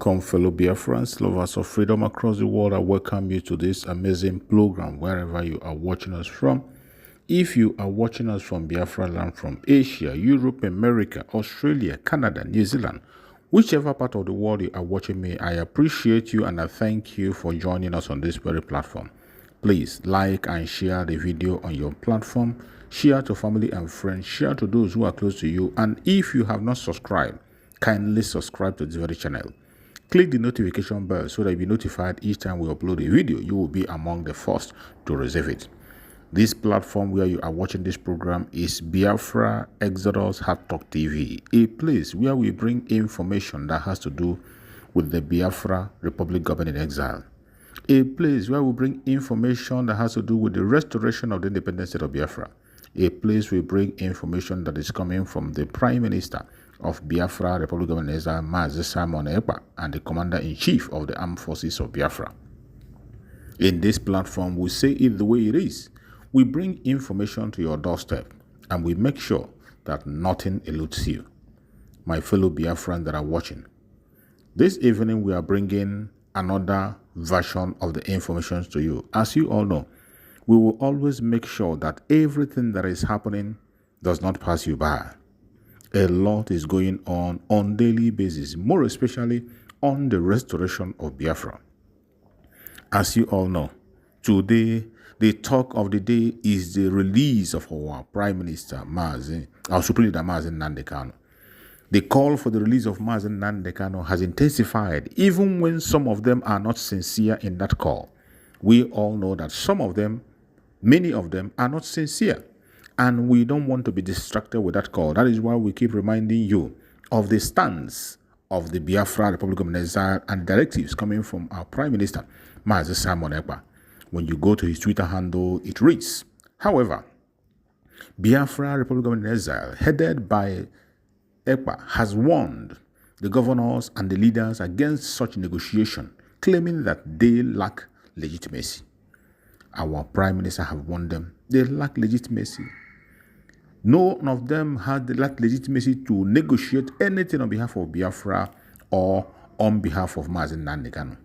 Welcome, fellow Biafrans, lovers of freedom across the world. I welcome you to this amazing program, wherever you are watching us from. If you are watching us from Biafra land, from Asia, Europe, America, Australia, Canada, New Zealand, whichever part of the world you are watching me, I appreciate you and I thank you for joining us on this very platform. Please like and share the video on your platform. Share to family and friends. Share to those who are close to you. And if you have not subscribed, kindly subscribe to this very channel. Click the notification bell so that you'll be notified each time we upload a video. You will be among the first to receive it. This platform where you are watching this program is Biafra Exodus Hard Talk TV, a place where we bring information that has to do with the Biafra Republic government in exile. A place where we bring information that has to do with the restoration of the independent state of Biafra. A place we bring information that is coming from the Prime Minister of Biafra Republic of Nigeria, Mazi Simon Ekpa, and the Commander-in-Chief of the Armed Forces of Biafra. In this platform, we say it the way it is. We bring information to your doorstep, and we make sure that nothing eludes you. My fellow Biafrans that are watching, this evening we are bringing another version of the information to you. As you all know, we will always make sure that everything that is happening does not pass you by. A lot is going on daily basis, more especially on the restoration of Biafra. As you all know, today the talk of the day is the release of our Prime Minister, our Supreme Leader Mazi Nnamdi Kanu. The call for the release of Mazi Nnamdi Kanu has intensified, even when some of them are not sincere in that call. We all know that many of them are not sincere. And we don't want to be distracted with that call. That is why we keep reminding you of the stance of the Biafra Republic of Nigeria and directives coming from our Prime Minister, Mazi Simon Ekpa. When you go to his Twitter handle, it reads, however, Biafra Republic of Nigeria, headed by Ekpa, has warned the governors and the leaders against such negotiation, claiming that they lack legitimacy. Our Prime Minister have warned them they lack legitimacy. None of them had the legitimacy to negotiate anything on behalf of Biafra or on behalf of Mazi Nnamdi Kanu.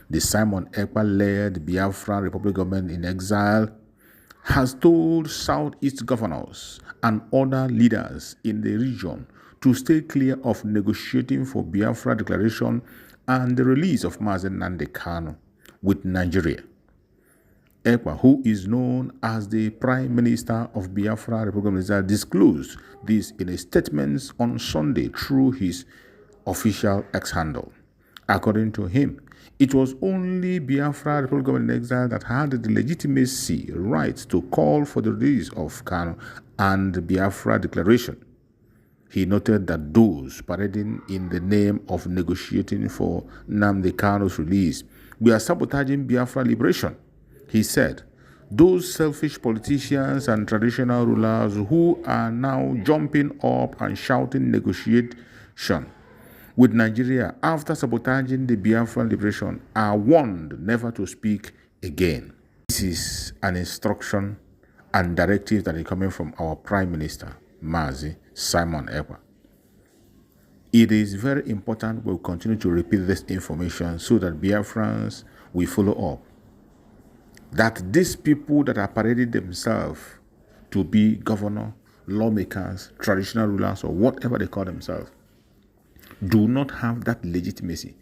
The Simon Ekpa-led Biafra Republic government in exile has told Southeast governors and other leaders in the region to stay clear of negotiating for Biafra declaration and the release of Mazi Nnamdi Kanu with Nigeria. Ekpa, who is known as the Prime Minister of Biafra Republic of Nigeria, disclosed this in a statement on Sunday through his official X handle. According to him, it was only Biafra Republic of Nigeria that had the legitimacy right to call for the release of Kanu and the Biafra declaration. He noted that those parading in the name of negotiating for Nnamdi Kanu's release were sabotaging Biafra liberation. He said, those selfish politicians and traditional rulers who are now jumping up and shouting negotiation with Nigeria after sabotaging the Biafran liberation are warned never to speak again. This is an instruction and directive that is coming from our Prime Minister, Mazi Simon Ekpa. It is very important we continue to repeat this information so that Biafrans will follow up. That these people that are parading themselves to be governor, lawmakers, traditional rulers, or whatever they call themselves, do not have that legitimacy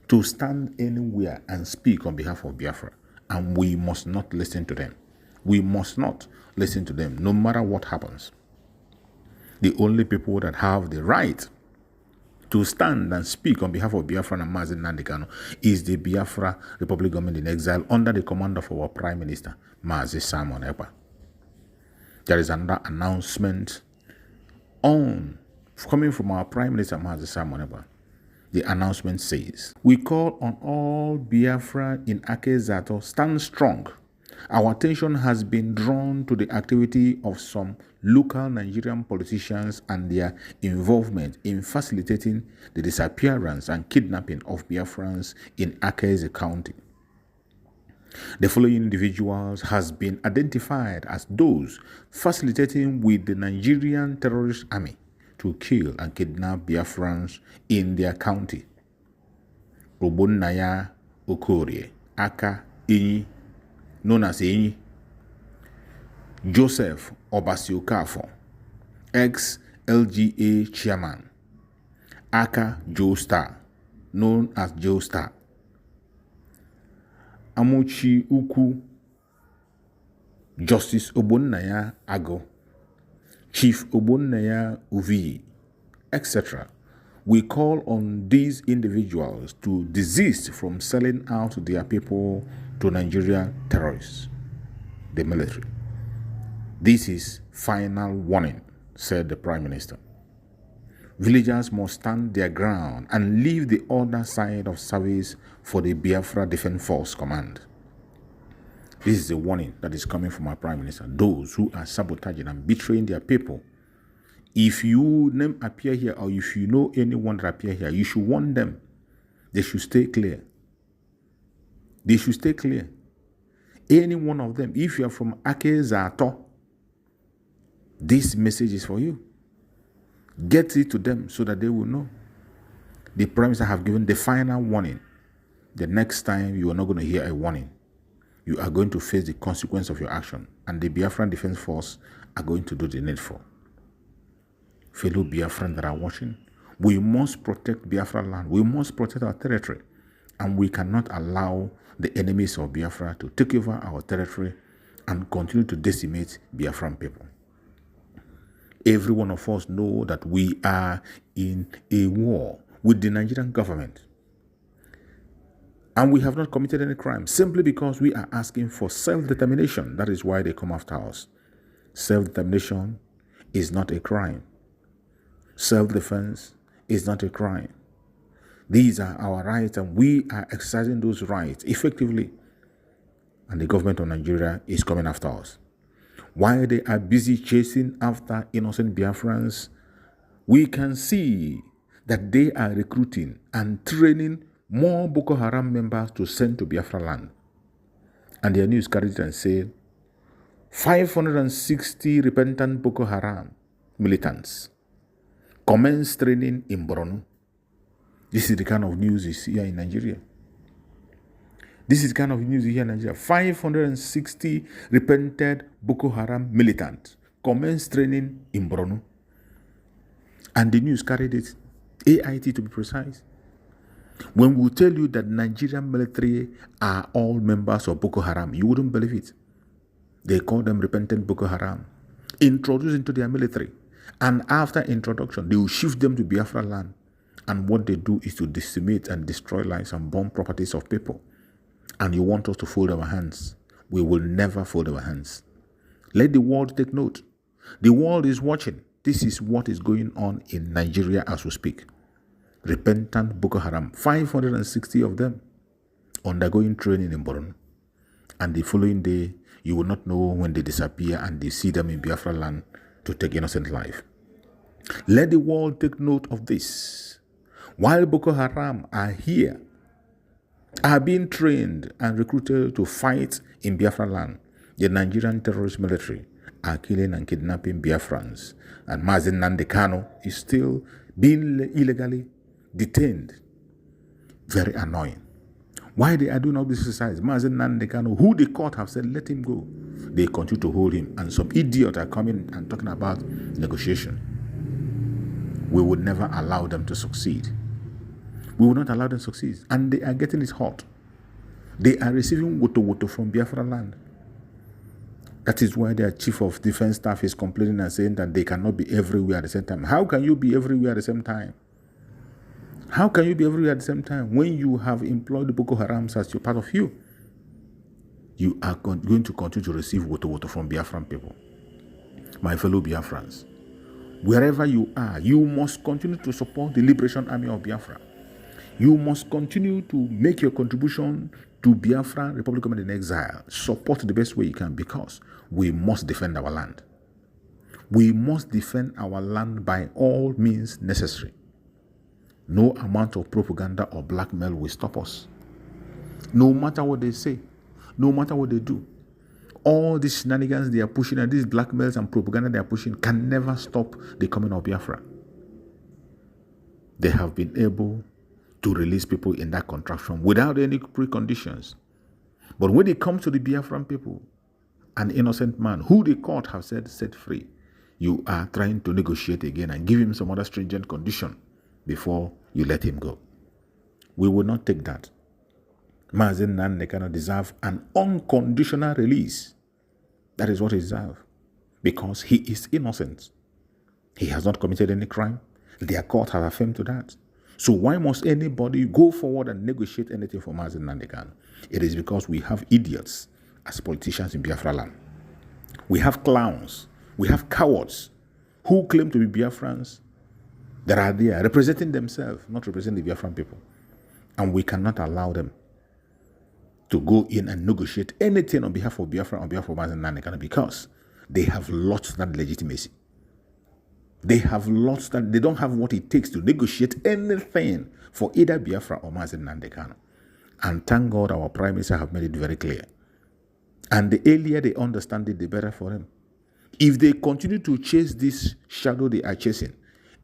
to stand anywhere and speak on behalf of Biafra. And we must not listen to them. We must not listen to them, no matter what happens. The only people that have the right to stand and speak on behalf of Biafra and Mazi Nnamdi Kanu is the Biafra Republic government in exile under the command of our Prime Minister, Mazi Simon Ekpa. There is another announcement coming from our Prime Minister, Mazi Simon Ekpa. The announcement says, we call on all Biafra in Akezato, stand strong. Our attention has been drawn to the activity of some local Nigerian politicians and their involvement in facilitating the disappearance and kidnapping of Biafrans in Akeze County. The following individuals has been identified as those facilitating with the Nigerian terrorist army to kill and kidnap Biafrans in their county. Ogbonnaya Okorie, aka Enyi, known as Enyi. Joseph Obasi Okafor, ex-LGA chairman, aka Joe Star, known as Joe Star. Amochi Ukwu, Justice Ogbonnaya Ago, Chief Ogbonnaya Uvi, etc. We call on these individuals to desist from selling out their people to Nigerian terrorists, the military. This is final warning, said the Prime Minister. Villagers must stand their ground and leave the other side of service for the Biafra Defense Force Command. This is a warning that is coming from our Prime Minister. Those who are sabotaging and betraying their people. If you name appear here, or if you know anyone that appear here, you should warn them. They should stay clear. They should stay clear. Any one of them, if you are from Ake Zato, this message is for you. Get it to them so that they will know. The Prime Minister have given the final warning. The next time you are not going to hear a warning. You are going to face the consequence of your action. And the Biafran Defense Force are going to do the needful. Fellow Biafran that are watching, we must protect Biafra land. We must protect our territory. And we cannot allow the enemies of Biafra to take over our territory and continue to decimate Biafran people. Every one of us know that we are in a war with the Nigerian government. And we have not committed any crime simply because we are asking for self-determination. That is why they come after us. Self-determination is not a crime. Self-defense is not a crime. These are our rights and we are exercising those rights effectively. And the government of Nigeria is coming after us. While they are busy chasing after innocent Biafrans, we can see that they are recruiting and training more Boko Haram members to send to Biafra land. And their news carried it and said, 560 repentant Boko Haram militants commence training in Borno. This is the kind of news you see here in Nigeria. This is the kind of news you hear in Nigeria. 560 repented Boko Haram militants commence training in Borno. And the news carried it, AIT to be precise. When we tell you that Nigerian military are all members of Boko Haram, you wouldn't believe it. They call them repentant Boko Haram. Introduced into their military. And after introduction, they will shift them to Biafra land. And what they do is to decimate and destroy lives and bomb properties of people. And you want us to fold our hands. We will never fold our hands. Let the world take note. The world is watching. This is what is going on in Nigeria as we speak. Repentant Boko Haram, 560 of them undergoing training in Borno. And the following day, you will not know when they disappear and they see them in Biafra land to take innocent life. Let the world take note of this. While Boko Haram are here, are being trained and recruited to fight in Biafra land, the Nigerian terrorist military are killing and kidnapping Biafrans. And Mazen Nnamdi Kanu is still being illegally detained. Very annoying. Why they are doing all this exercise? Mazen Nnamdi Kanu, who the court have said, let him go. They continue to hold him. And some idiot are coming and talking about negotiation. We would never allow them to succeed. We will not allow them to succeed. And they are getting it hot. They are receiving woto from Biafra land. That is why their chief of defense staff is complaining and saying that they cannot be everywhere at the same time. How can you be everywhere at the same time? How can you be everywhere at the same time when you have employed the Boko Harams as your part of you? You are going to continue to receive woto from Biafran people. My fellow Biafrans, wherever you are, you must continue to support the Liberation Army of Biafra. You must continue to make your contribution to Biafra Republic of in Exile. Support the best way you can because we must defend our land. We must defend our land by all means necessary. No amount of propaganda or blackmail will stop us. No matter what they say, no matter what they do, all these shenanigans they are pushing and these blackmails and propaganda they are pushing can never stop the coming of Biafra. They have been able to release people in that contraction without any preconditions. But when it comes to the Biafran people, an innocent man who the court have said set free, you are trying to negotiate again and give him some other stringent condition before you let him go. We will not take that. Mazen Nnamdi Kanu deserve an unconditional release. That is what he deserves. Because he is innocent. He has not committed any crime. Their court has affirmed to that. So why must anybody go forward and negotiate anything for Mazen Nnamdi Kanu? It is because we have idiots as politicians in Biafra land. We have clowns. We have cowards who claim to be Biafrans that are there representing themselves, not representing the Biafran people. And we cannot allow them to go in and negotiate anything on behalf of Biafra, on behalf of Mazen Nnamdi Kanu, because they have lost that legitimacy. They have lost that. They don't have what it takes to negotiate anything for either Biafra or Mazen Nnamdi Kanu. And thank God our Prime Minister have made it very clear. And the earlier they understand it, the better for them. If they continue to chase this shadow they are chasing,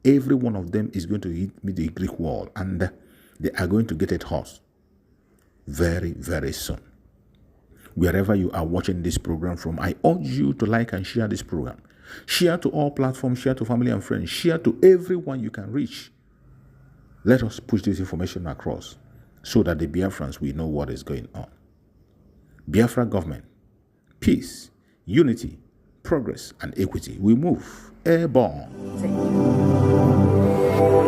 every one of them is going to hit the Greek wall, and they are going to get it hot very, very soon. Wherever you are watching this program from, I urge you to like and share this program. Share to all platforms, share to family and friends, share to everyone you can reach. Let us push this information across so that the Biafrans will know what is going on. Biafra government, peace, unity, progress, and equity. We move airborne. Thank you.